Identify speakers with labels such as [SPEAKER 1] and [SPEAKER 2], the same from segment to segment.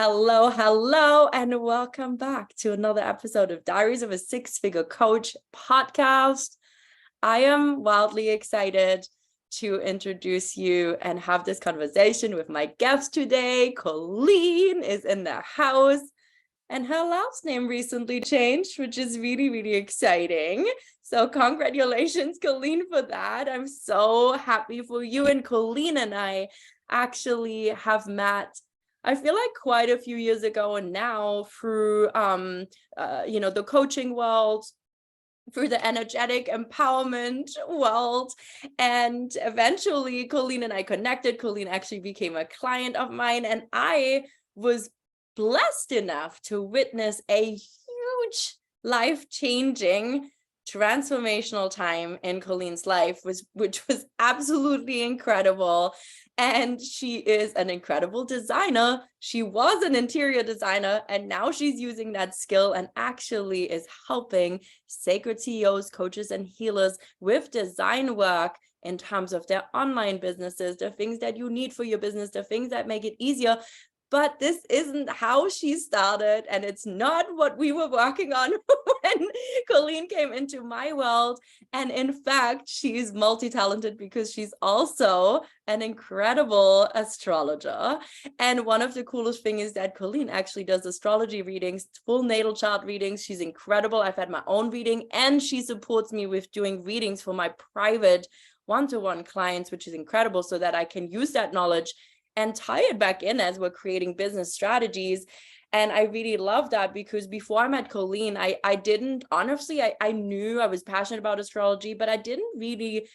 [SPEAKER 1] Hello, and welcome back to another episode of Diaries of a Six-Figure Coach podcast. I am wildly excited to introduce you and have this conversation with my guest today. Colleen is in the house, and her last name recently changed, which is really, really exciting. So congratulations, Colleen, for that. I'm so happy for you. And Colleen and I actually have met, I feel like, quite a few years ago, and now through the coaching world, through the energetic empowerment world. And eventually Colleen and I connected. Colleen actually became a client of mine, and I was blessed enough to witness a huge life-changing transformational time in Colleen's life, which was absolutely incredible. And she is an incredible designer. She was an interior designer, and now she's using that skill and actually is helping sacred CEOs, coaches, and healers with design work in terms of their online businesses, the things that you need for your business, the things that make it easier. But this isn't how she started, and it's not what we were working on when Colleen came into my world. And in fact, she's multi-talented because she's also an incredible astrologer. And one of the coolest things is that Colleen actually does astrology readings, full natal chart readings. She's incredible. I've had my own reading, and she supports me with doing readings for my private one-to-one clients, which is incredible, so that I can use that knowledge and tie it back in as we're creating business strategies. And I really love that, because before I met Colleen, I didn't, honestly, I knew I was passionate about astrology, but I didn't really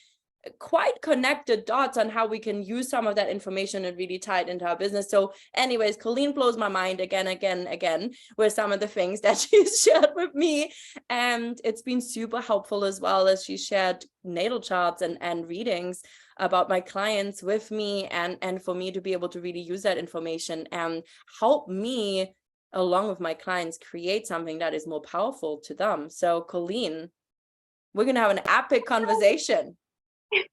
[SPEAKER 1] quite connect the dots on how we can use some of that information and really tie it into our business. So anyways, Colleen blows my mind again with some of the things that she's shared with me. And it's been super helpful, as well as she shared natal charts and readings about my clients with me, and for me to be able to really use that information and help me, along with my clients, create something that is more powerful to them. So Colleen, we're going to have an epic conversation.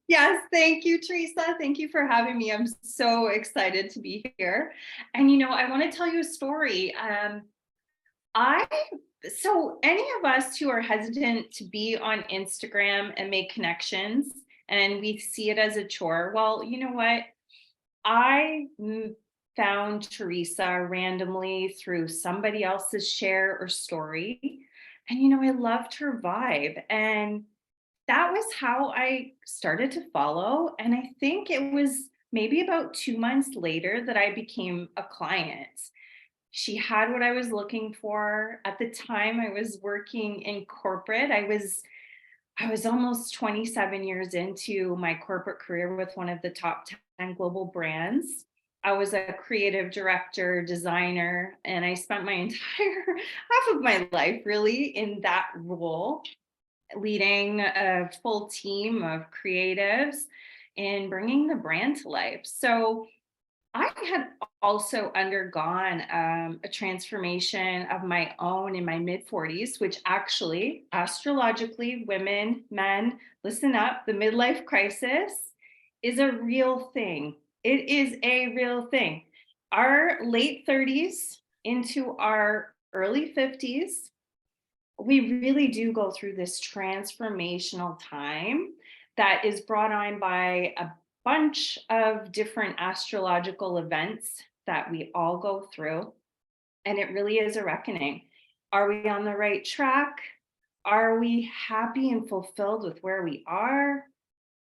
[SPEAKER 2] Yes, thank you, Teresa. Thank you for having me. I'm so excited to be here. And I want to tell you a story. So any of us who are hesitant to be on Instagram and make connections, and we see it as a chore, well, you know what? I found Teresa randomly through somebody else's share or story. And I loved her vibe. And that was how I started to follow. And I think it was maybe about 2 months later that I became a client. She had what I was looking for. At the time, I was working in corporate. I was almost 27 years into my corporate career with one of the top 10 global brands. I was a creative director, designer, and I spent my entire half of my life really in that role, leading a full team of creatives and bringing the brand to life. So I had also undergone a transformation of my own in my mid 40s, which actually, astrologically, women, men, listen up, the midlife crisis is a real thing. It is a real thing. Our late 30s into our early 50s, we really do go through this transformational time that is brought on by a bunch of different astrological events that we all go through. And it really is a reckoning. Are we on the right track? Are we happy and fulfilled with where we are?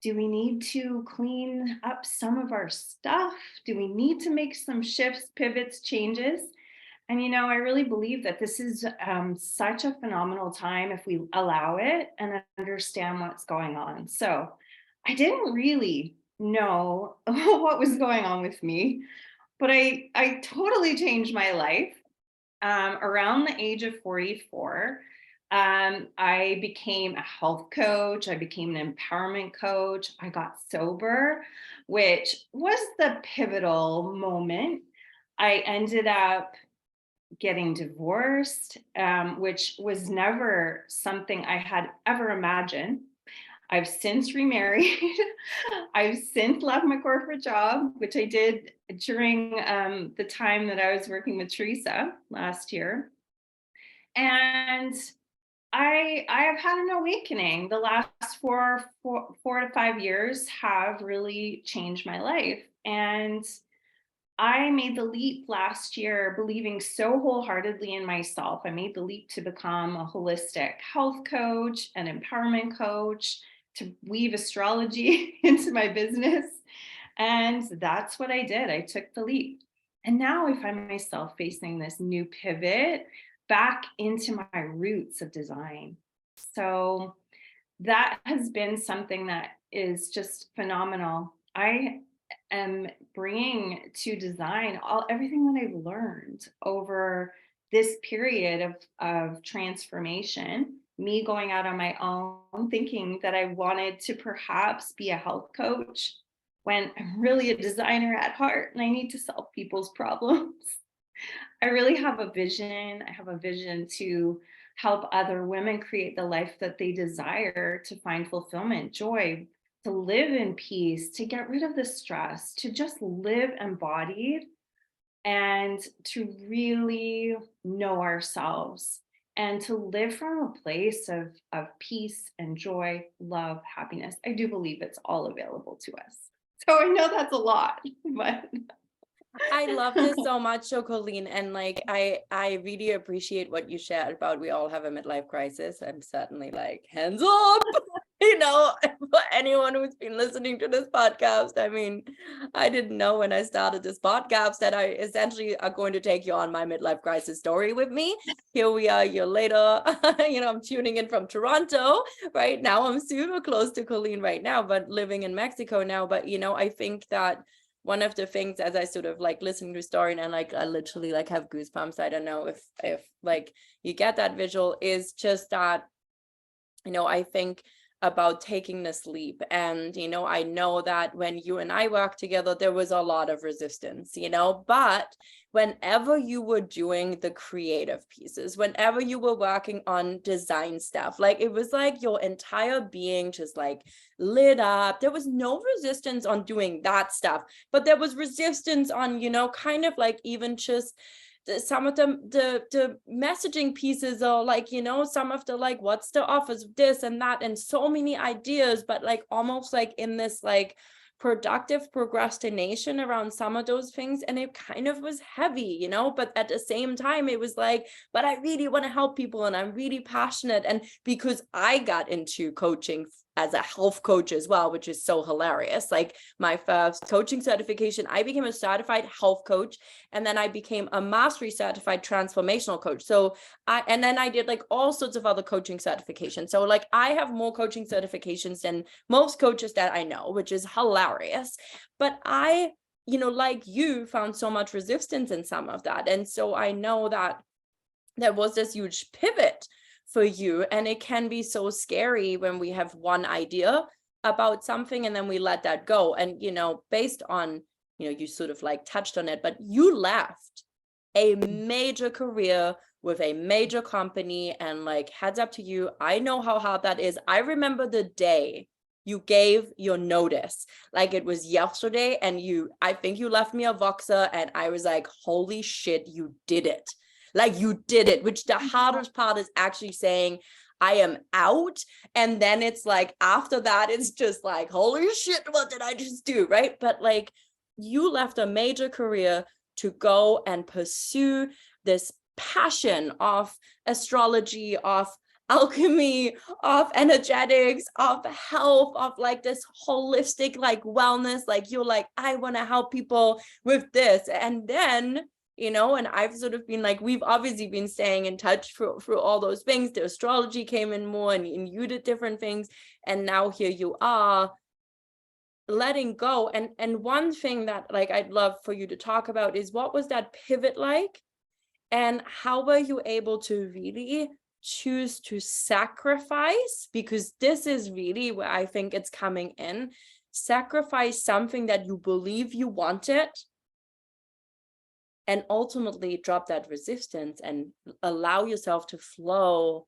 [SPEAKER 2] Do we need to clean up some of our stuff? Do we need to make some shifts, pivots, changes? And I really believe that this is such a phenomenal time if we allow it and understand what's going on. So I didn't really know what was going on with me, but I totally changed my life around the age of 44. I became a health coach. I became an empowerment coach. I got sober, which was the pivotal moment. I ended up getting divorced, which was never something I had ever imagined. I've since remarried. I've since left my corporate job, which I did during the time that I was working with Teresa last year. And I have had an awakening. The last four to 5 years have really changed my life. And I made the leap last year, believing so wholeheartedly in myself. I made the leap to become a holistic health coach, an empowerment coach, to weave astrology into my business. And that's what I did. I took the leap. And now I find myself facing this new pivot back into my roots of design. So that has been something that is just phenomenal. I am bringing to design everything that I've learned over this period of transformation, me going out on my own, thinking that I wanted to perhaps be a health coach when I'm really a designer at heart and I need to solve people's problems. I really have a vision. I have a vision to help other women create the life that they desire, to find fulfillment, joy, to live in peace, to get rid of the stress, to just live embodied and to really know ourselves and to live from a place of peace and joy, love, happiness. I do believe it's all available to us. So I know that's a lot, but
[SPEAKER 1] I love this so much, so Colleen, and like I really appreciate what you shared about we all have a midlife crisis. I'm certainly like hands up, for anyone who's been listening to this podcast. I mean, I didn't know when I started this podcast that I essentially are going to take you on my midlife crisis story with me. Here we are a year later. I'm tuning in from Toronto right now. I'm super close to Colleen right now, but living in Mexico now. But I think that one of the things as I sort of like listening to the story and like I literally like have goosebumps. I don't know if like you get that visual, is just that, I think about taking this leap. And, I know that when you and I worked together, there was a lot of resistance, but whenever you were doing the creative pieces, whenever you were working on design stuff, like it was like your entire being just like lit up. There was no resistance on doing that stuff, but there was resistance on, kind of like even just some of the messaging pieces, or like some of the like what's the office, this and that, and so many ideas, but like almost like in this like productive procrastination around some of those things. And it kind of was heavy, but at the same time it was like, but I really want to help people and I'm really passionate. And because I got into coaching as a health coach as well, which is so hilarious. Like my first coaching certification, I became a certified health coach, and then I became a mastery certified transformational coach. And then I did like all sorts of other coaching certifications. So like I have more coaching certifications than most coaches that I know, which is hilarious. But I, like you, found so much resistance in some of that. And so I know that there was this huge pivot for you. And it can be so scary when we have one idea about something and then we let that go. And, based on, you sort of like touched on it, but you left a major career with a major company, and like heads up to you, I know how hard that is. I remember the day you gave your notice, like it was yesterday, and I think you left me a Voxer and I was like, holy shit, you did it. Like you did it, which the hardest part is actually saying, I am out. And then it's like, after that, it's just like, holy shit, what did I just do? Right. But like you left a major career to go and pursue this passion of astrology, of alchemy, of energetics, of health, of like this holistic like wellness. Like you're like, I want to help people with this. And then and I've sort of been like, we've obviously been staying in touch through all those things. The astrology came in more, and you did different things. And now here you are letting go. And one thing that like I'd love for you to talk about is, what was that pivot like? And how were you able to really choose to sacrifice? Because this is really where I think it's coming in. Sacrifice something that you believe you wanted, and ultimately drop that resistance and allow yourself to flow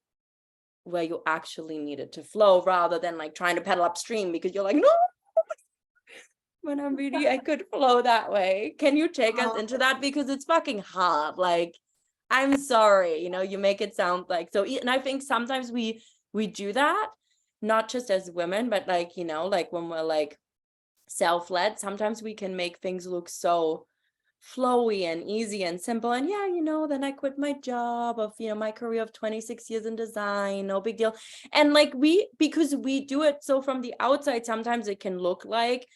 [SPEAKER 1] where you actually need it to flow, rather than like trying to pedal upstream because you're like, no, when I'm really, I could flow that way. Can you take us into that? Because it's fucking hard. Like, I'm sorry, you make it sound like so, and I think sometimes we do that, not just as women, but like, like when we're like self-led, sometimes we can make things look so flowy and easy and simple. And yeah, then I quit my job of, my career of 26 years in design, no big deal. And like because we do it so from the outside, sometimes it can look like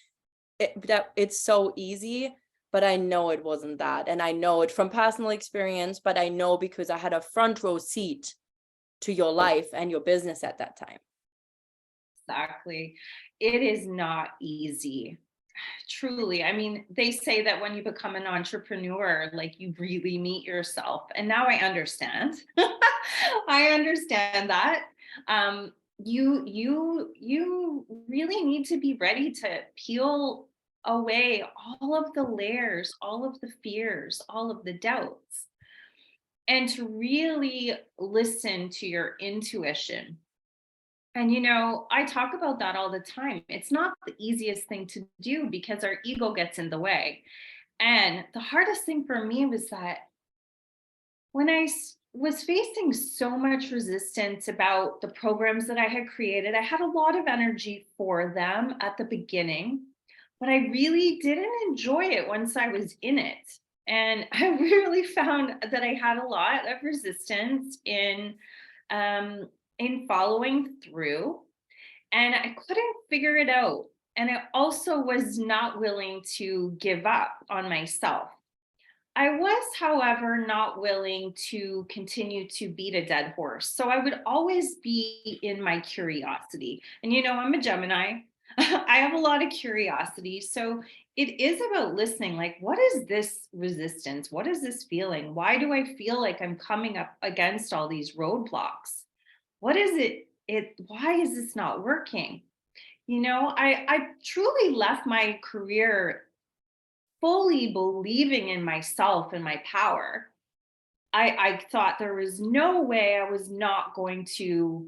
[SPEAKER 1] that it's so easy, but I know it wasn't that. And I know it from personal experience, but I know because I had a front row seat to your life and your business at that time.
[SPEAKER 2] Exactly. It is not easy. Truly. I mean, they say that when you become an entrepreneur, like you really meet yourself. And now I understand. I understand that. You really need to be ready to peel away all of the layers, all of the fears, all of the doubts, and to really listen to your intuition. And I talk about that all the time. It's not the easiest thing to do because our ego gets in the way. And the hardest thing for me was that when was facing so much resistance about the programs that I had created, I had a lot of energy for them at the beginning, but I really didn't enjoy it once I was in it. And I really found that I had a lot of resistance um, in following through, and I couldn't figure it out. And I also was not willing to give up on myself. I was, however, not willing to continue to beat a dead horse. So I would always be in my curiosity. And I'm a Gemini. I have a lot of curiosity. So it is about listening. Like, what is this resistance? What is this feeling? Why do I feel like I'm coming up against all these roadblocks? What is why is this not working? I truly left my career fully believing in myself and my power. I thought there was no way I was not going to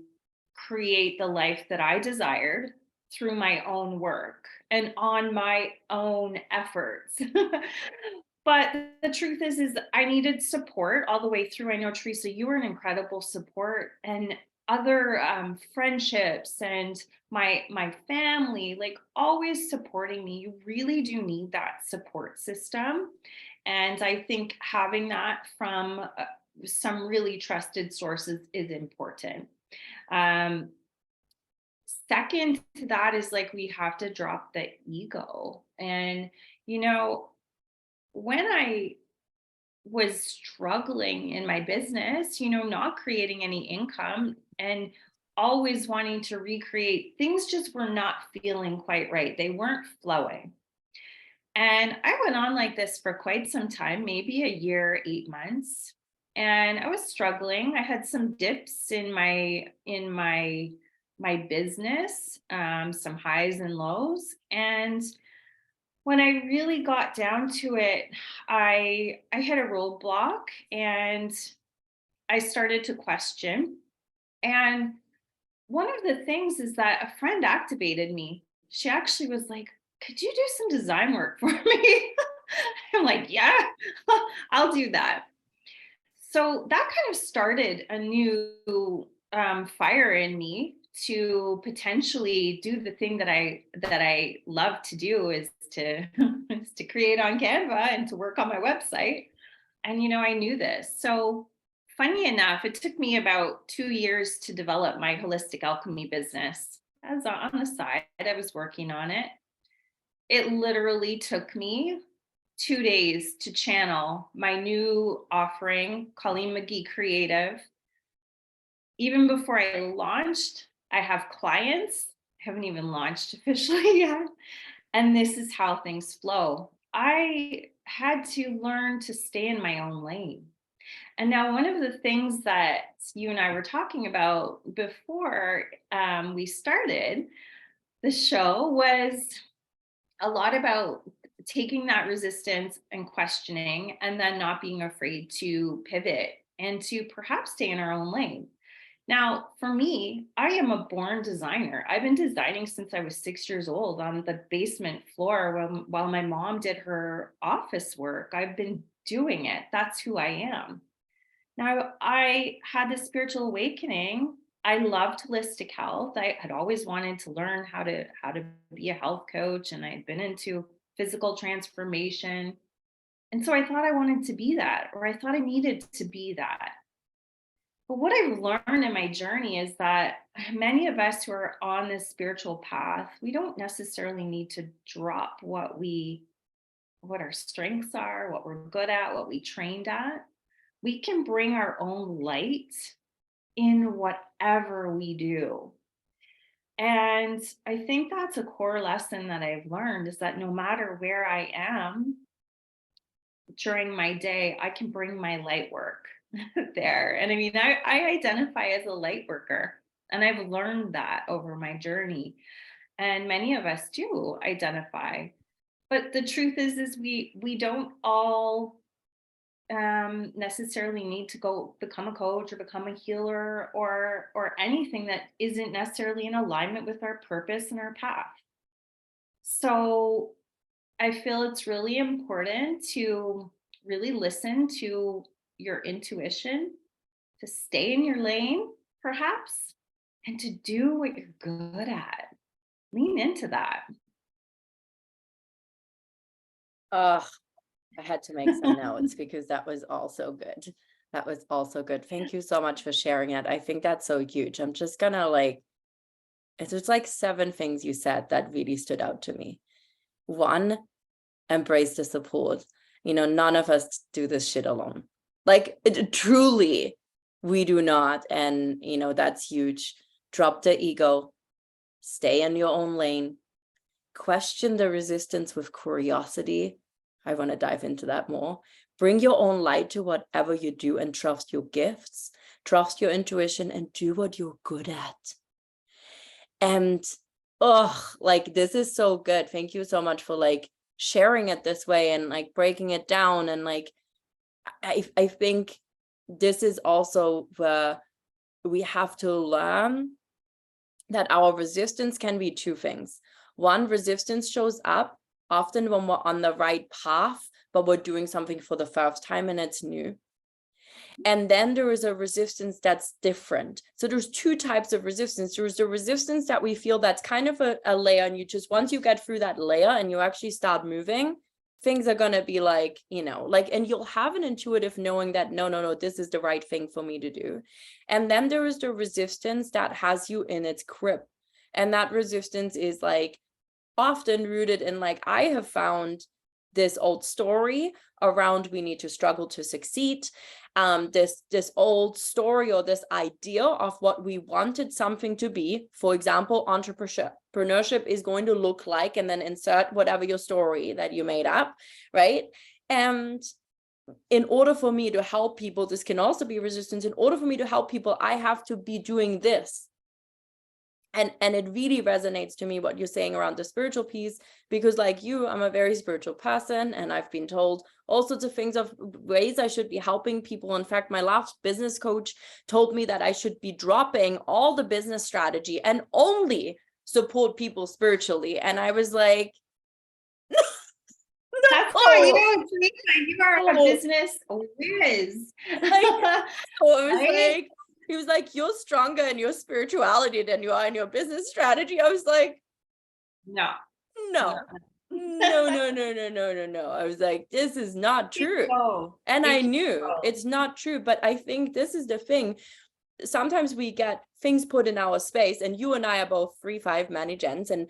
[SPEAKER 2] create the life that I desired through my own work and on my own efforts. But the truth is I needed support all the way through. I know, Teresa, you were an incredible support, and other friendships and my family, like always supporting me. You really do need that support system. And I think having that from some really trusted sources is important. Um, Second to that is like we have to drop the ego. And, you know, when I was struggling in my business, not creating any income and always wanting to recreate, things just were not feeling quite right. They weren't flowing. And I went on like this for quite some time, maybe a year, 8 months. And I was struggling. I had some dips in my business, some highs and lows. And when I really got down to it, I hit a roadblock and I started to question. And one of the things is that a friend activated me. She actually was like, "Could you do some design work for me?" I'm like, "Yeah, I'll do that." So that kind of started a new fire in me to potentially do the thing that I love to do, is to is to create on Canva and to work on my website. And I knew this. So funny enough, it took me about 2 years to develop my holistic alchemy business. As on the side, I was working on it. It literally took me 2 days to channel my new offering, Colleen McGee Creative. Even before I launched, I have clients. I haven't even launched officially yet. And this is how things flow. I had to learn to stay in my own lane. And now, one of the things that you and I were talking about before we started the show was a lot about taking that resistance and questioning, and then not being afraid to pivot and to perhaps stay in our own lane. Now, for me, I am a born designer. I've been designing since I was 6 years old on the basement floor while my mom did her office work. I've been doing it. That's who I am. Now, I had this spiritual awakening. I loved holistic health. I had always wanted to learn how to be a health coach, and I had been into physical transformation. And so I thought I wanted to be that, or I thought I needed to be that. But what I've learned in my journey is that many of us who are on this spiritual path, we don't necessarily need to drop what our strengths are, what we're good at, what we trained at. We can bring our own light in whatever we do. And I think that's a core lesson that I've learned is that no matter where I am during my day, I can bring my light work there. And I mean, I identify as a light worker, and I've learned that over my journey. And many of us do identify. But the truth is we don't all necessarily need to go become a coach or become a healer or anything that isn't necessarily in alignment with our purpose and our path. So I feel it's really important to really listen to your intuition, to stay in your lane, perhaps, and to do what you're good at. Lean into that.
[SPEAKER 1] Ugh, I had to make some notes because that was also good. That was also good. Thank you so much for sharing it. I think that's so huge. I'm just gonna like, it's like 7 things you said that really stood out to me. One, embrace the support. None of us do this shit alone. Like truly, we do not. And, that's huge. Drop the ego, stay in your own lane, question the resistance with curiosity. I want to dive into that more. Bring your own light to whatever you do and trust your gifts, trust your intuition, and do what you're good at. And like this is so good. Thank you so much for like sharing it this way and like breaking it down. And like I think this is also where we have to learn that our resistance can be 2 things. One, resistance shows up often when we're on the right path, but we're doing something for the first time and it's new. And then there is a resistance that's different. So there's 2 types of resistance. There's the resistance that we feel that's kind of a layer, and you just, once you get through that layer and you actually start moving, things are going to be like, and you'll have an intuitive knowing that, no, this is the right thing for me to do. And then there is the resistance that has you in its grip. And that resistance is like often rooted in, like, I have found this old story around we need to struggle to succeed. This old story or this idea of what we wanted something to be. For example, entrepreneurship is going to look like, and then insert whatever your story that you made up, right? And in order for me to help people, this can also be resistance. In order for me to help people, I have to be doing this. And it really resonates to me what you're saying around the spiritual piece, because like you, I'm a very spiritual person, and I've been told all sorts of things of ways I should be helping people. In fact, my last business coach told me that I should be dropping all the business strategy and only support people spiritually. And I was like, no.
[SPEAKER 2] That's why you are a business whiz.
[SPEAKER 1] I was like, he was like, you're stronger in your spirituality than you are in your business strategy. I was like, no. I was like, this is not true. And I knew it's not true. But I think this is the thing. Sometimes we get things put in our space, and you and I are both 3-5 mani-gens, and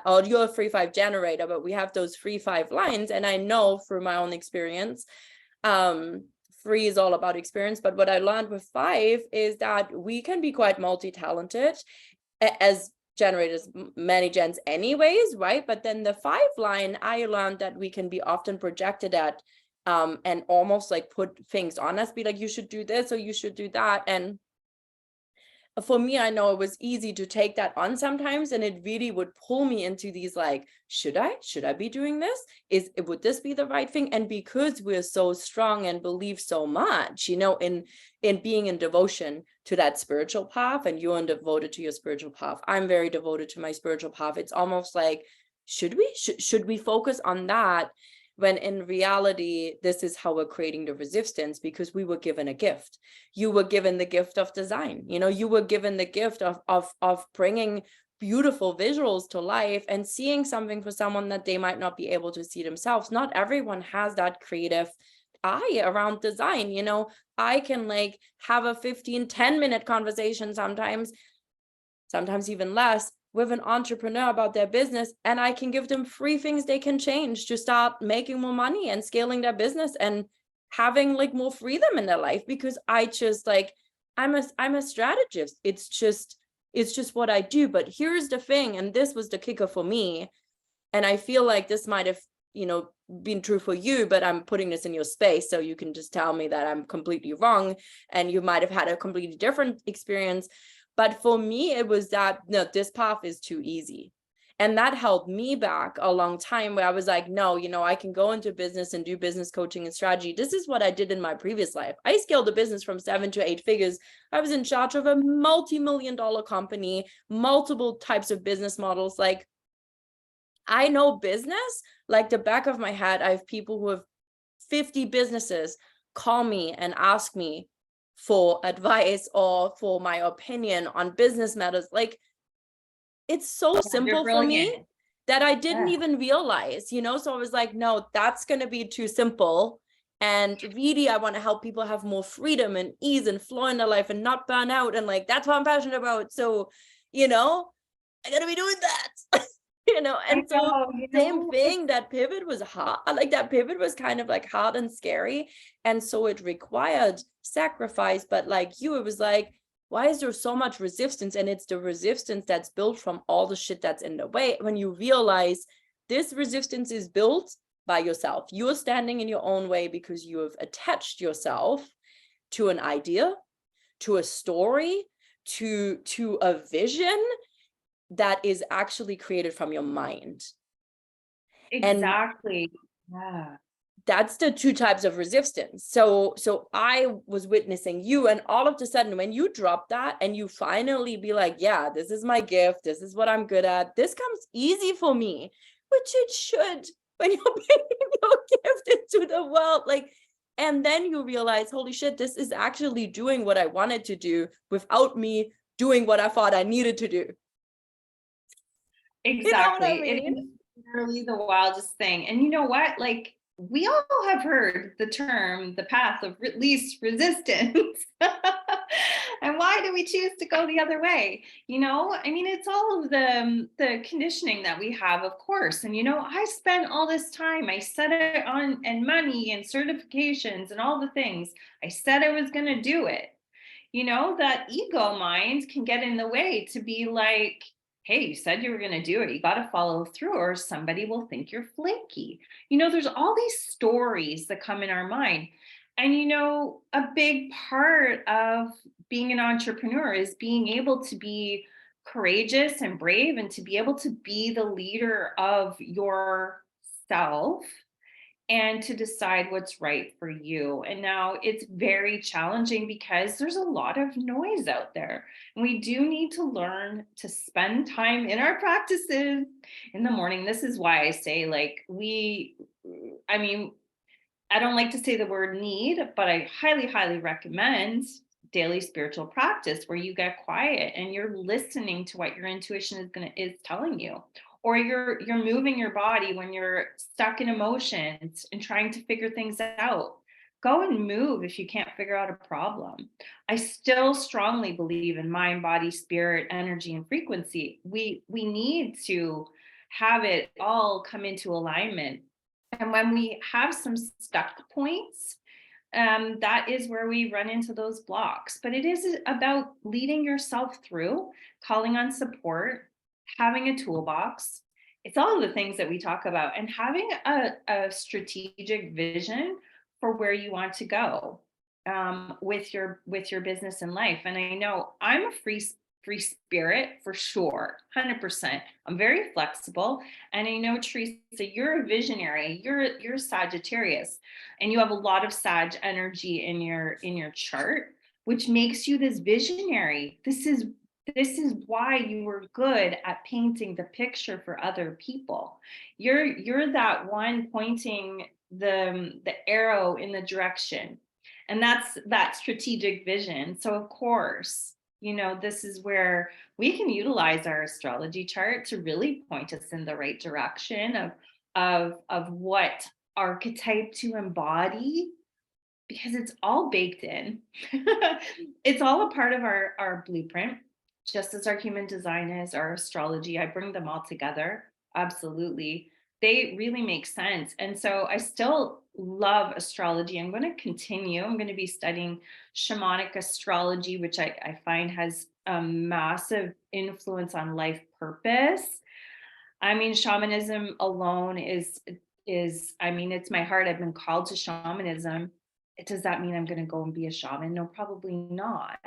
[SPEAKER 1] or you're a 3-5 generator, but we have those 3-5 lines. And I know through my own experience, 3 is all about experience, but what I learned with 5 is that we can be quite multi-talented as generators, many gens anyways, right? But then the 5 line, I learned that we can be often projected at and almost like put things on us, be like, you should do this or you should do that. And for me, I know it was easy to take that on sometimes, and it really would pull me into these like, should I be doing this? Would this be the right thing? And because we're so strong and believe so much, in being in devotion to that spiritual path, and you're devoted to your spiritual path, I'm very devoted to my spiritual path. It's almost like, should we focus on that, when in reality, this is how we're creating the resistance, because we were given a gift. You were given the gift of design. You were given the gift of bringing beautiful visuals to life and seeing something for someone that they might not be able to see themselves. Not everyone has that creative eye around design. I can like have a 10-minute conversation sometimes even less, with an entrepreneur about their business, and I can give them free things they can change to start making more money and scaling their business and having like more freedom in their life, because I just like, I'm a strategist. It's just what I do. But here's the thing, and this was the kicker for me, and I feel like this might have been true for you, but I'm putting this in your space so you can just tell me that I'm completely wrong and you might have had a completely different experience. But for me, it was that, no, this path is too easy. And that held me back a long time, where I was like, no, I can go into business and do business coaching and strategy. This is what I did in my previous life. I scaled a business from 7 to 8 figures. I was in charge of a multi-million-dollar company, multiple types of business models. Like, I know business like the back of my head. I have people who have 50 businesses call me and ask me for advice or for my opinion on business matters. Like, it's so simple for me that I didn't even realize, so I was like, no, that's going to be too simple. And really, I want to help people have more freedom and ease and flow in their life and not burn out. And like, that's what I'm passionate about. So, I gotta be doing that. And so same thing, that pivot was hard. Like, that pivot was kind of like hard and scary. And so it required sacrifice. But like it was like, why is there so much resistance? And it's the resistance that's built from all the shit that's in the way. When you realize this resistance is built by yourself, you're standing in your own way because you have attached yourself to an idea, to a story, to a vision that is actually created from your mind.
[SPEAKER 2] Exactly.
[SPEAKER 1] That's the two types of resistance. So I was witnessing you, and all of a sudden, when you drop that and you finally be like, yeah, this is my gift, this is what I'm good at, this comes easy for me, which it should, when you're bringing your gift into the world. Like, and then you realize, holy shit, this is actually doing what I wanted to do without me doing what I thought I needed to do.
[SPEAKER 2] Exactly.
[SPEAKER 1] You know what I mean?
[SPEAKER 2] It is literally the wildest thing. And you know what? Like, we all have heard the term, the path of least resistance. And why do we choose to go the other way? I mean, it's all of the conditioning that we have, of course. And, I spent all this time, I set it on, and money and certifications and all the things. I said I was going to do it. That ego mind can get in the way to be like, hey, you said you were going to do it. You got to follow through, or somebody will think you're flaky. There's all these stories that come in our mind. And, a big part of being an entrepreneur is being able to be courageous and brave, and to be able to be the leader of yourself and to decide what's right for you. And now it's very challenging because there's a lot of noise out there. And we do need to learn to spend time in our practices in the morning. This is why I say, like, I mean, I don't like to say the word need, but I highly, highly recommend daily spiritual practice where you get quiet and you're listening to what your intuition is telling you. Or you're moving your body when you're stuck in emotions and trying to figure things out. Go and move if you can't figure out a problem. I still strongly believe in mind, body, spirit, energy, and frequency. We need to have it all come into alignment. And when we have some stuck points, that is where we run into those blocks. But it is about leading yourself through, calling on support, having a toolbox. It's all of the things that we talk about, and having a strategic vision for where you want to go. with your business and life. And I know I'm a free spirit for sure, 100%. I'm very flexible, and I know, Teresa, you're a visionary. You're Sagittarius, and you have a lot of Sag energy in your chart, which makes you this visionary. This is why you were good at painting the picture for other people. You're that one pointing the arrow in the direction, and that's that strategic vision. So of course, this is where we can utilize our astrology chart to really point us in the right direction of what archetype to embody, because it's all baked in. It's all a part of our blueprint, just as our human design is, our astrology. I bring them all together. Absolutely. They really make sense. And so I still love astrology. I'm going to continue. I'm going to be studying shamanic astrology, which I find has a massive influence on life purpose. I mean, shamanism alone I mean, it's my heart. I've been called to shamanism. Does that mean I'm going to go and be a shaman? No, probably not.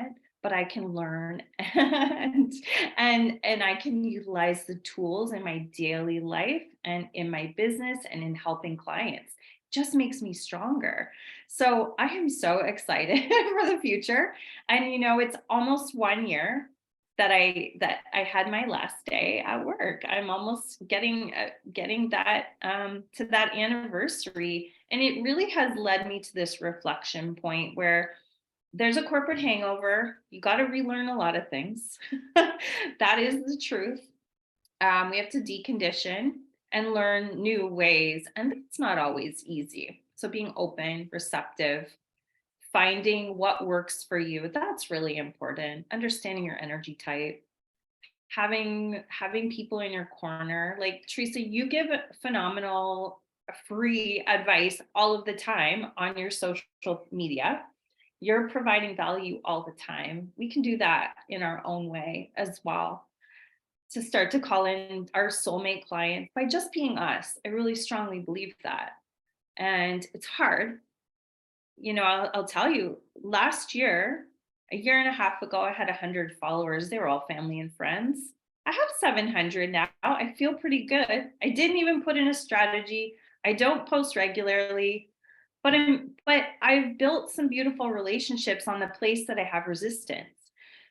[SPEAKER 2] But I can learn and I can utilize the tools in my daily life and in my business and in helping clients. It just makes me stronger. So I am so excited for the future. And it's almost 1 year that I had my last day at work. I'm almost getting that to that anniversary, and it really has led me to this reflection point where there's a corporate hangover. You got to relearn a lot of things. That is the truth. We have to decondition and learn new ways, and it's not always easy. So being open, receptive, finding what works for you, that's really important. Understanding your energy type, having people in your corner. Like Teresa, you give phenomenal free advice all of the time on your social media. You're providing value all the time. We can do that in our own way as well, to start to call in our soulmate clients by just being us. I really strongly believe that. And it's hard. I'll tell you, last year, a year and a half ago, I had 100 followers. They were all family and friends. I have 700 now. I feel pretty good. I didn't even put in a strategy. I don't post regularly, but I've built some beautiful relationships on the place that I have resistance.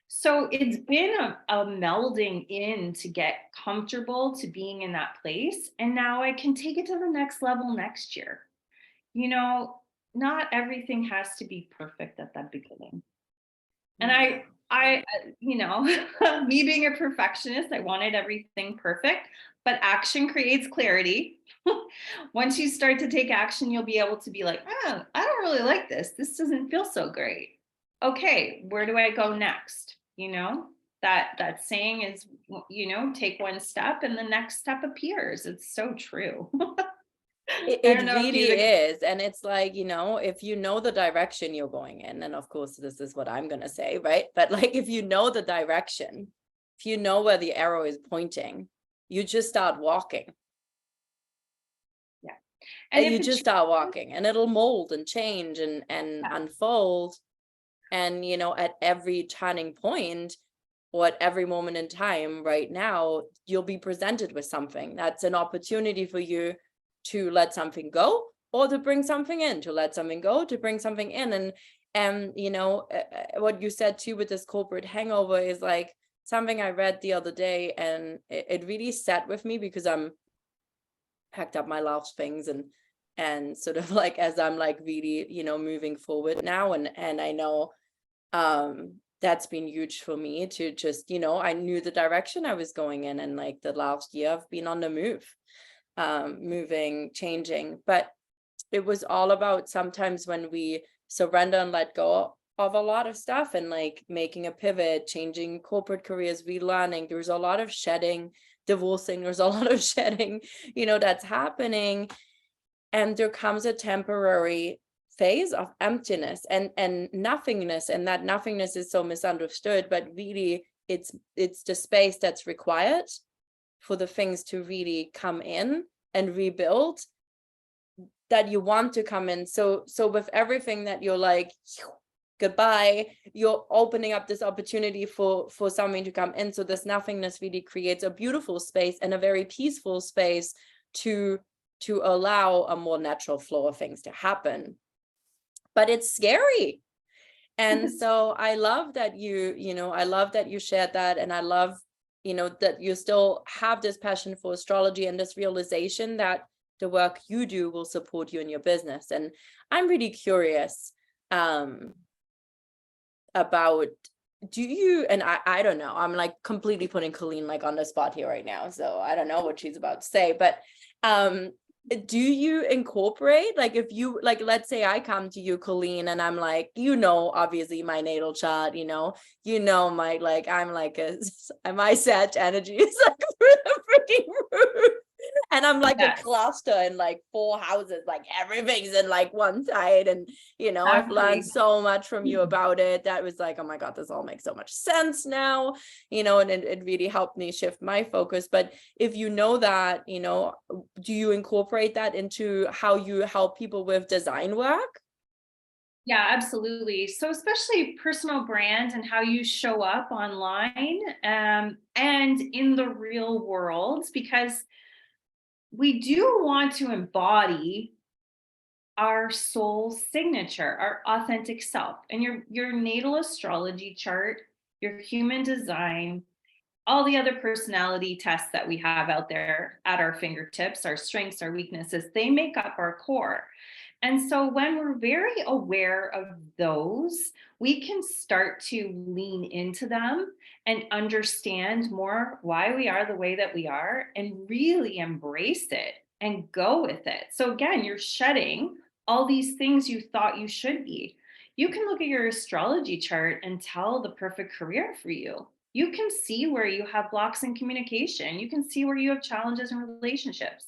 [SPEAKER 2] So it's been a melding in to get comfortable to being in that place. And now I can take it to the next level next year. Not everything has to be perfect at the beginning. And I me being a perfectionist, I wanted everything perfect, but action creates clarity. Once you start to take action, you'll be able to be like, oh, I don't really like this. This doesn't feel so great. Okay, where do I go next? That saying is, take one step and the next step appears. It's so true.
[SPEAKER 1] It really is. And it's like, if you know the direction you're going in, and of course, this is what I'm going to say, right? But like, if you know the direction, if you know where the arrow is pointing, you just start walking.
[SPEAKER 2] Yeah.
[SPEAKER 1] And you just start walking, and it'll mold and change and unfold. And, at every turning point, or at every moment in time right now, you'll be presented with something that's an opportunity for you to let something go, or to bring something in, to let something go, to bring something in. And what you said too with this corporate hangover is like something I read the other day, and it really sat with me, because I'm packed up my last things and sort of like, as I'm like really, moving forward now. And I know that's been huge for me to just, I knew the direction I was going in, and like the last year I've been on the move. Moving, changing, but it was all about sometimes when we surrender and let go of a lot of stuff, and like making a pivot, changing corporate careers, relearning. There's a lot of shedding, divorcing. There's a lot of shedding, that's happening, and there comes a temporary phase of emptiness and nothingness, and that nothingness is so misunderstood, but really it's the space that's required for the things to really come in and rebuild that you want to come in. So with everything that you're like, goodbye, you're opening up this opportunity for something to come in. So this nothingness really creates a beautiful space and a very peaceful space to allow a more natural flow of things to happen. But it's scary. And so I love that I love that you shared that. And I love, that you still have this passion for astrology and this realization that the work you do will support you in your business. And I'm really curious about, do you, and I don't know, I'm like completely putting Colleen like on the spot here right now, so I don't know what she's about to say, but do you incorporate, like, if you, like, let's say I come to you, Colleen, and I'm like, obviously my natal chart, my, like, I'm like my Sag energy is like through the freaking roof. And I'm like a cluster in like 4 houses, like everything's in like one side. And, I've learned so much from you about it. That was like, oh my God, this all makes so much sense now, and it really helped me shift my focus. But if you know that, do you incorporate that into how you help people with design work?
[SPEAKER 2] Yeah, absolutely. So especially personal brand and how you show up online, and in the real world, because we do want to embody our soul signature, our authentic self. And your natal astrology chart, your human design, all the other personality tests that we have out there at our fingertips, our strengths, our weaknesses, they make up our core. And so when we're very aware of those, we can start to lean into them and understand more why we are the way that we are and really embrace it and go with it. So again, you're shedding all these things you thought you should be. You can look at your astrology chart and tell the perfect career for you. You can see where you have blocks in communication. You can see where you have challenges in relationships.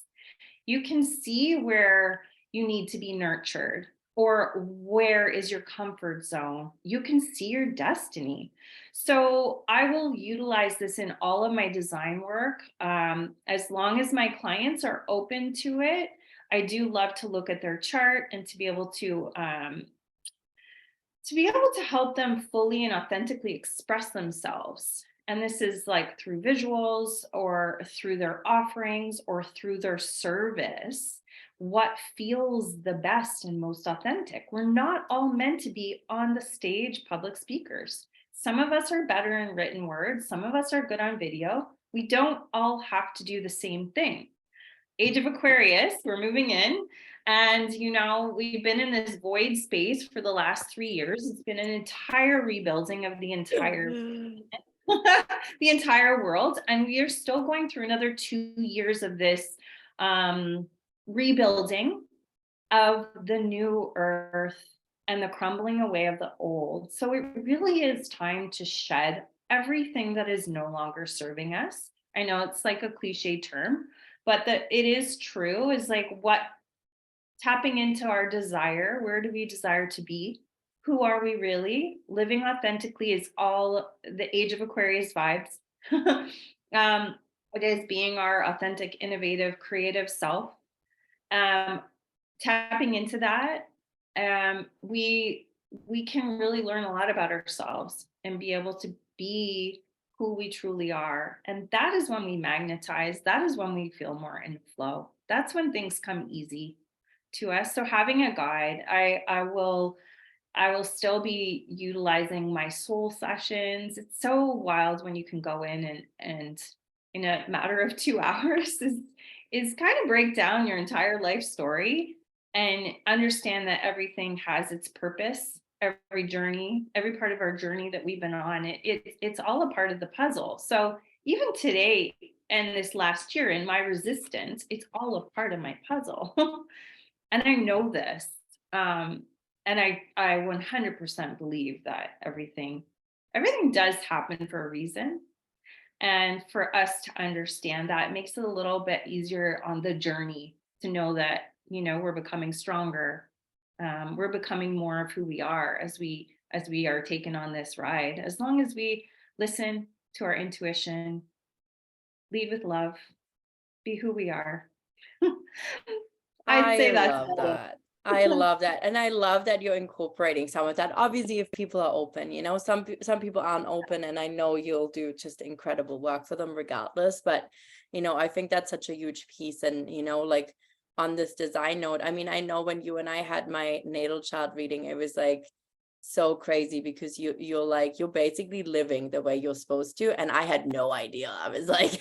[SPEAKER 2] You can see where you need to be nurtured, or where is your comfort zone. You can see your destiny. So I will utilize this in all of my design work, as long as my clients are open to it. I do love to look at their chart and to be able to help them fully and authentically express themselves. And this is like through visuals or through their offerings or through their service, what feels the best and most authentic. We're not all meant to be on the stage public speakers. Some of us are better in written words, some of us are good on video. We don't all have to do the same thing. Age of Aquarius, we're moving in. And, we've been in this void space for the last 3 years. It's been an entire rebuilding of the entire the entire world. And we are still going through another 2 years of this rebuilding of the new earth and the crumbling away of the old. So it really is time to shed everything that is no longer serving us. I know it's like a cliche term, but that it is true, is like what tapping into our desire. Where do we desire to be? Who are we really? Living authentically is all the Age of Aquarius vibes. It is being our authentic, innovative, creative self. Tapping into that, we can really learn a lot about ourselves and be able to be who we truly are. And that is when we magnetize. That is when we feel more in flow. That's when things come easy to us. So having a guide, I will still be utilizing my soul sessions. It's so wild when you can go in and in a matter of 2 hours is kind of break down your entire life story and understand that everything has its purpose. Every journey, every part of our journey that we've been on, it's all a part of the puzzle. So even today and this last year in my resistance, it's all a part of my puzzle. And I know this. And I 100% believe that everything does happen for a reason. And for us to understand that, it makes it a little bit easier on the journey to know that, we're becoming stronger. We're becoming more of who we are as we are taken on this ride. As long as we listen to our intuition, lead with love, be who we are. I'd
[SPEAKER 1] I
[SPEAKER 2] say that's
[SPEAKER 1] love that. I love that. And I love that you're incorporating some of that. Obviously, if people are open, some people aren't open, and I know you'll do just incredible work for them regardless. But, I think that's such a huge piece. And, like on this design note, I mean, I know when you and I had my natal chart reading, it was like so crazy because you're basically living the way you're supposed to. And I had no idea. I was like,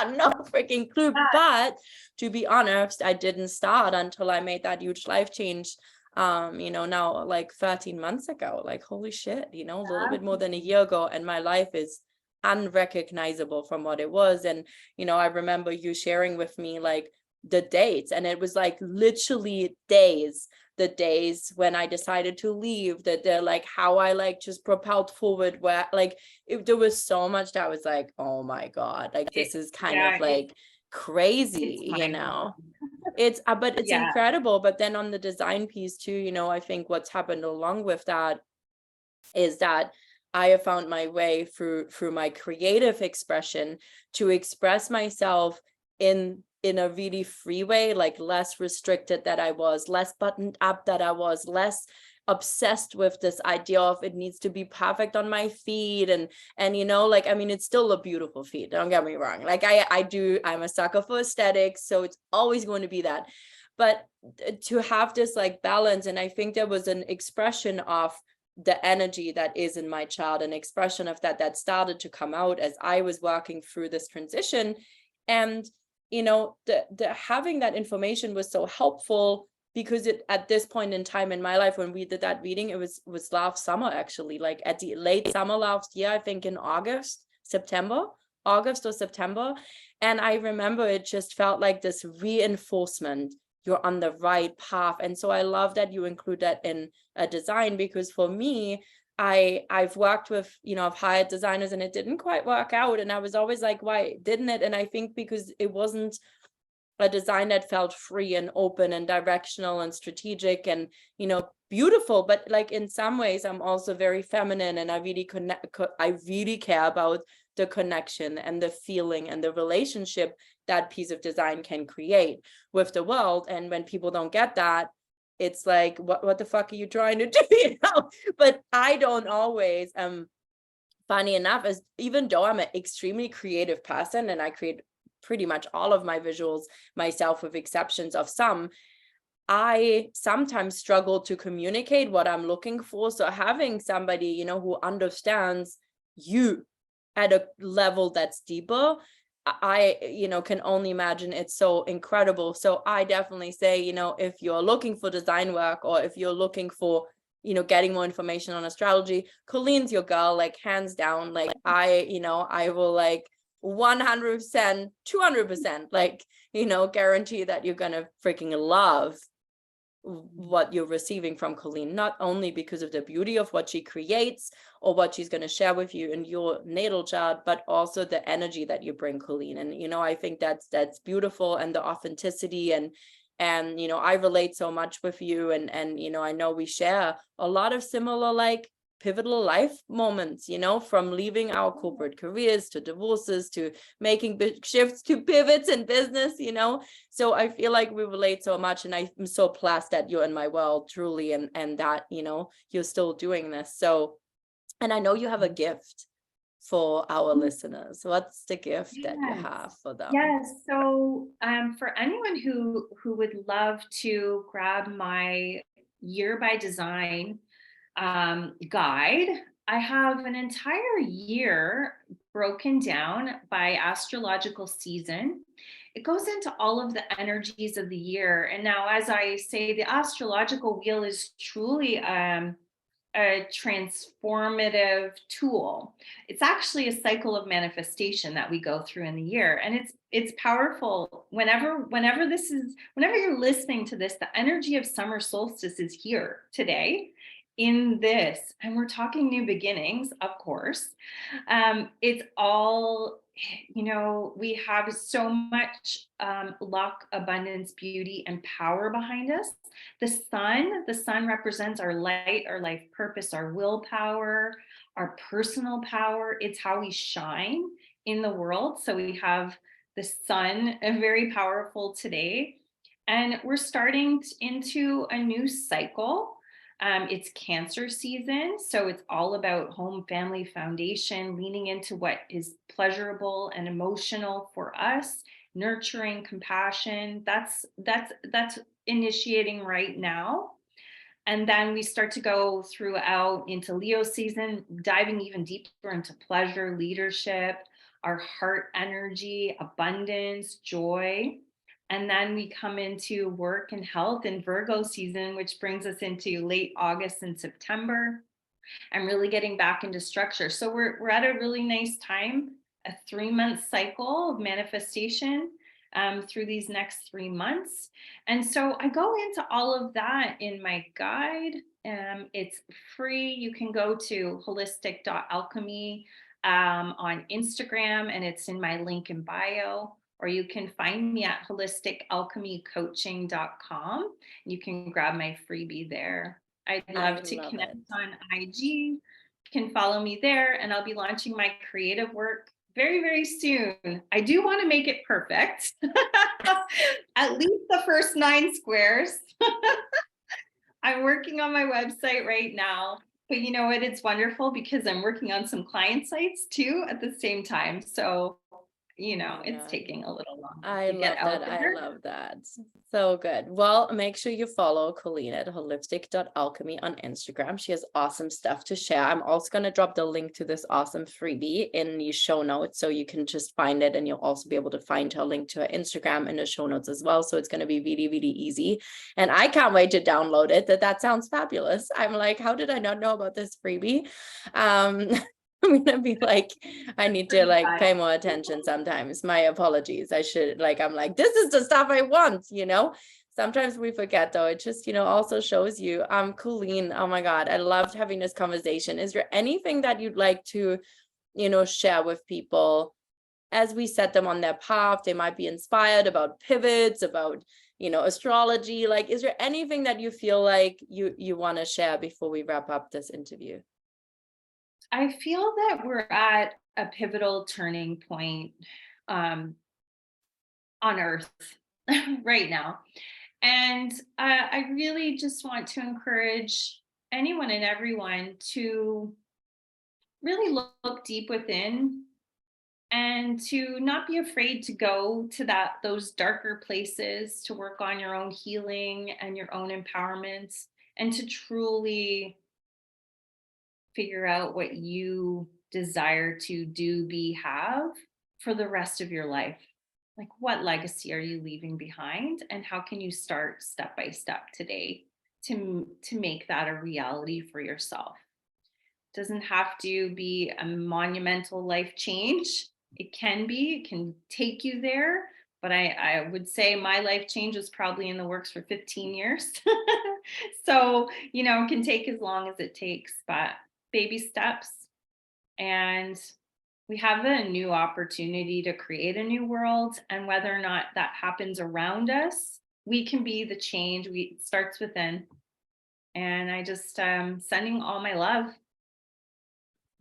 [SPEAKER 1] no freaking clue. But to be honest, I didn't start until I made that huge life change. Now like 13 months ago, like holy shit, a little bit more than a year ago, and my life is unrecognizable from what it was. And I remember you sharing with me like the dates, and it was like literally days, the days when I decided to leave, that they're like how I like just propelled forward, where like there was so much that was like, oh my God, like this is kind of like crazy,
[SPEAKER 2] it's mind-blowing.
[SPEAKER 1] it's but it's
[SPEAKER 2] Yeah.
[SPEAKER 1] incredible. But then on the design piece too, I think what's happened along with that is that I have found my way through my creative expression to express myself in a really free way, like less restricted that I was, less buttoned up that I was, less obsessed with this idea of it needs to be perfect on my feed. And like, I mean, it's still a beautiful feed, don't get me wrong, like I'm a sucker for aesthetics, so it's always going to be that. But to have this like balance, and I think there was an expression of the energy that is in my child, an expression of that started to come out as I was working through this transition. And the having that information was so helpful, because it at this point in time in my life when we did that reading, it was last summer, actually, like at the late summer last year, I think in August or September. And I remember it just felt like this reinforcement, you're on the right path. And so I love that you include that in a design, because for me, I've worked with, I've hired designers and it didn't quite work out. And I was always like, why didn't it? And I think because it wasn't a design that felt free and open and directional and strategic and, beautiful. But like in some ways, I'm also very feminine, and I really care about the connection and the feeling and the relationship that piece of design can create with the world. And when people don't get that, it's like, what the fuck are you trying to do? But I don't always. Funny enough, as even though I'm an extremely creative person and I create pretty much all of my visuals myself, with exceptions of some, I sometimes struggle to communicate what I'm looking for. So having somebody, who understands you at a level that's deeper, I can only imagine it's so incredible. So I definitely say, if you're looking for design work, or if you're looking for, getting more information on astrology, Colleen's your girl, like hands down. Like I will like 100%, 200%, like, guarantee that you're gonna freaking love what you're receiving from Colleen, not only because of the beauty of what she creates or what she's going to share with you in your natal chart, but also the energy that you bring, Colleen. And I think that's beautiful, and the authenticity, and I relate so much with you, and I know we share a lot of similar like pivotal life moments, from leaving our corporate careers to divorces to making big shifts to pivots in business, so I feel like we relate so much, and I'm so blessed that you're in my world, truly, and that you're still doing this. So, and I know you have a gift for our listeners. What's the gift that you have for them?
[SPEAKER 2] Yes. So for anyone who would love to grab my year by design guide, I have an entire year broken down by astrological season. It goes into all of the energies of the year. And now, as I say, the astrological wheel is truly a transformative tool. It's actually a cycle of manifestation that we go through in the year, and it's powerful. Whenever you're listening to this, the energy of summer solstice is here today in this, and we're talking new beginnings, of course. It's all, we have so much luck, abundance, beauty, and power behind us. The sun represents our light, our life purpose, our willpower, our personal power. It's how we shine in the world. So we have the sun, very powerful today. And we're starting into a new cycle. It's Cancer season, so it's all about home, family, foundation, leaning into what is pleasurable and emotional for us, nurturing, compassion. That's initiating right now. And then we start to go throughout into Leo season, diving even deeper into pleasure, leadership, our heart energy, abundance, joy. And then we come into work and health in Virgo season, which brings us into late August and September and really getting back into structure. So we're at a really nice time, a 3 month cycle of manifestation through these next 3 months. And so I go into all of that in my guide. It's free. You can go to holistic.alchemy on Instagram, and it's in my link in bio. Or you can find me at holisticalchemycoaching.com. You can grab my freebie there. I'd
[SPEAKER 1] I
[SPEAKER 2] love to
[SPEAKER 1] love
[SPEAKER 2] connect
[SPEAKER 1] it.
[SPEAKER 2] on IG. You can follow me there, and I'll be launching my creative work very, very soon. I do want to make it perfect. At least the first 9 squares. I'm working on my website right now, but you know what? It's wonderful because I'm working on some client sites too at the same time. So,
[SPEAKER 1] Oh my
[SPEAKER 2] it's
[SPEAKER 1] God.
[SPEAKER 2] taking a little longer
[SPEAKER 1] I
[SPEAKER 2] to get
[SPEAKER 1] love that.
[SPEAKER 2] out
[SPEAKER 1] I
[SPEAKER 2] there.
[SPEAKER 1] love that. So good. Well, make sure you follow Colleen at holistic.alchemy on Instagram. She has awesome stuff to share. I'm also going to drop the link to this awesome freebie in the show notes so you can just find it, and you'll also be able to find her link to her Instagram in the show notes as well. So it's going to be really, really easy. And I can't wait to download it. That sounds fabulous. I'm like, how did I not know about this freebie? I'm gonna be like, I need to like pay more attention sometimes. My apologies. I should I'm like, this is the stuff I want. Sometimes we forget though. It just, also shows you. Colleen, oh my God, I loved having this conversation. Is there anything that you'd like to, share with people as we set them on their path? They might be inspired about pivots, about, astrology. Like, is there anything that you feel like you want to share before we wrap up this interview?
[SPEAKER 2] I feel that we're at a pivotal turning point um, on Earth right now. And I really just want to encourage anyone and everyone to really look deep within and to not be afraid to go to those darker places to work on your own healing and your own empowerment, and to truly figure out what you desire to do, be, have for the rest of your life. Like, what legacy are you leaving behind, and how can you start step by step today to make that a reality for yourself? It doesn't have to be a monumental life change. It can take you there, but I would say my life change was probably in the works for 15 years. So, it can take as long as it takes, but baby steps. And we have a new opportunity to create a new world. And whether or not that happens around us, we can be the change. It starts within. And I just sending all my love.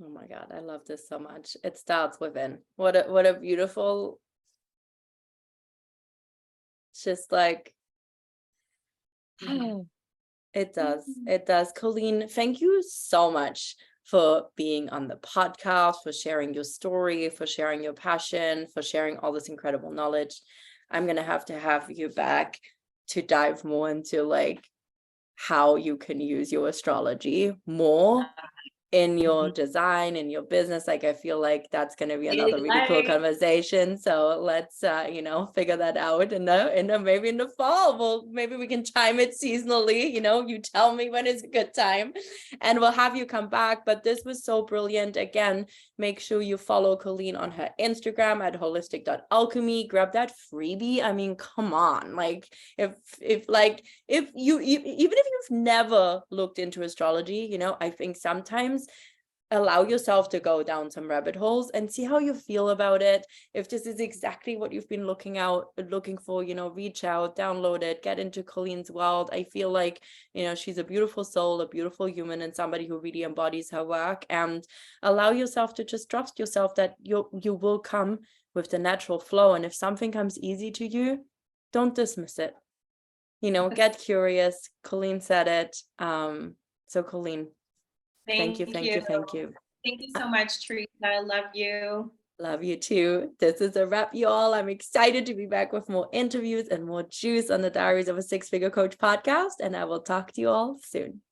[SPEAKER 1] Oh my God, I love this so much. It starts within. What a beautiful, just like it does. It does. Colleen, thank you so much for being on the podcast, for sharing your story, for sharing your passion, for sharing all this incredible knowledge. I'm gonna have to have you back to dive more into how you can use your astrology more in your design, in your business. I feel like that's going to be another really cool conversation. So let's figure that out maybe in the fall. Maybe we can time it seasonally. You tell me when is a good time and we'll have you come back. But this was so brilliant. Again, make sure you follow Colleen on her Instagram at holistic.alchemy. Grab that freebie. I mean, come on. If you even if you've never looked into astrology, I think sometimes allow yourself to go down some rabbit holes and see how you feel about it. If this is exactly what you've been looking for, reach out, download it, get into Colleen's world. I feel like, she's a beautiful soul, a beautiful human, and somebody who really embodies her work. And allow yourself to just trust yourself that you will come with the natural flow. And if something comes easy to you, don't dismiss it. get curious. Colleen said it. So Colleen, thank you.
[SPEAKER 2] Thank you so much, Teresa. I love you.
[SPEAKER 1] Love you too. This is a wrap, you all. I'm excited to be back with more interviews and more juice on the Diaries of a Six-Figure Coach podcast, and I will talk to you all soon.